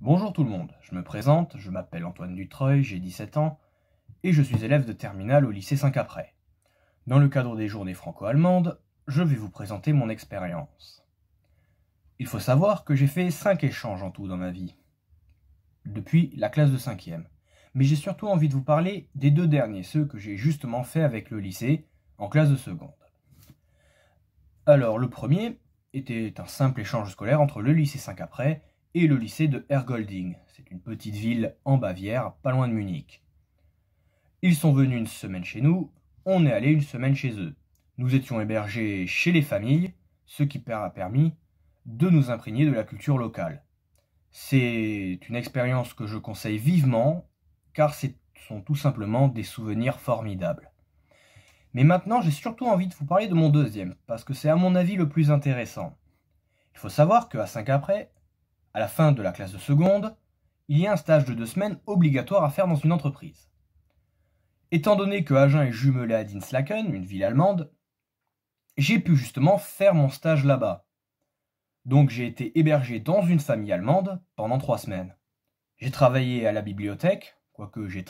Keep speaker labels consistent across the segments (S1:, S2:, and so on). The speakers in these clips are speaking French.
S1: Bonjour tout le monde, je me présente, je m'appelle Antoine Dutreuil, j'ai 17 ans et je suis élève de terminale au lycée Saint-Caprais. Dans le cadre des journées franco-allemandes, je vais vous présenter mon expérience. Il faut savoir que j'ai fait 5 échanges en tout dans ma vie, depuis la classe de 5e. Mais j'ai surtout envie de vous parler des 2 derniers, ceux que j'ai justement fait avec le lycée, en classe de seconde. Alors le premier était un simple échange scolaire entre le lycée Saint-Caprais et le lycée de Ergolding. C'est une petite ville en Bavière, pas loin de Munich. Ils sont venus une semaine chez nous, on est allé une semaine chez eux. Nous étions hébergés chez les familles, ce qui a permis de nous imprégner de la culture locale. C'est une expérience que je conseille vivement, car ce sont tout simplement des souvenirs formidables. Mais maintenant, j'ai surtout envie de vous parler de mon deuxième, parce que c'est à mon avis le plus intéressant. Il faut savoir qu'à Saint-Caprais, à la fin de la classe de seconde, il y a un stage de 2 semaines obligatoire à faire dans une entreprise. Étant donné que Agen est jumelé à Dinslaken, une ville allemande, j'ai pu justement faire mon stage là-bas. Donc j'ai été hébergé dans une famille allemande pendant 3 semaines. J'ai travaillé à la bibliothèque, quoique j'ai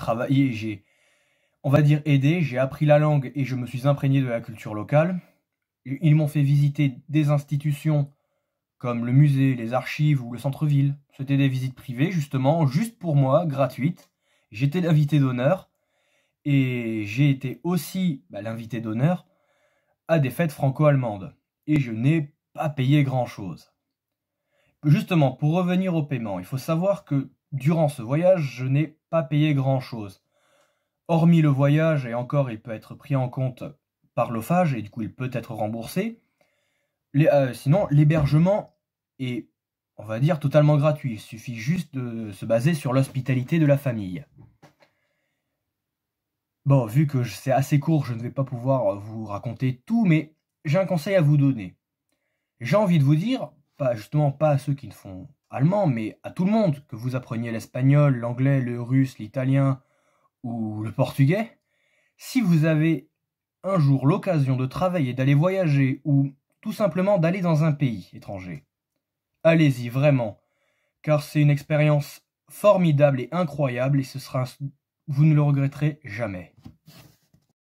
S1: on va dire aidé, j'ai appris la langue et je me suis imprégné de la culture locale. Ils m'ont fait visiter des institutions comme le musée, les archives ou le centre-ville. C'était des visites privées, justement, juste pour moi, gratuites. J'étais l'invité d'honneur et j'ai été aussi l'invité d'honneur à des fêtes franco-allemandes. Et je n'ai pas payé grand-chose. Justement, pour revenir au paiement, il faut savoir que durant ce voyage, je n'ai pas payé grand-chose. Hormis le voyage, et encore il peut être pris en compte par l'OFAGE, et du coup il peut être remboursé. Sinon, l'hébergement est, on va dire, totalement gratuit. Il suffit juste de se baser sur l'hospitalité de la famille. Bon, vu que c'est assez court, je ne vais pas pouvoir vous raconter tout, mais j'ai un conseil à vous donner. J'ai envie de vous dire, justement pas à ceux qui ne font allemand, mais à tout le monde, que vous appreniez l'espagnol, l'anglais, le russe, l'italien ou le portugais, si vous avez un jour l'occasion de travailler, d'aller voyager ou tout simplement d'aller dans un pays étranger, allez-y vraiment, car c'est une expérience formidable et incroyable et vous ne le regretterez jamais.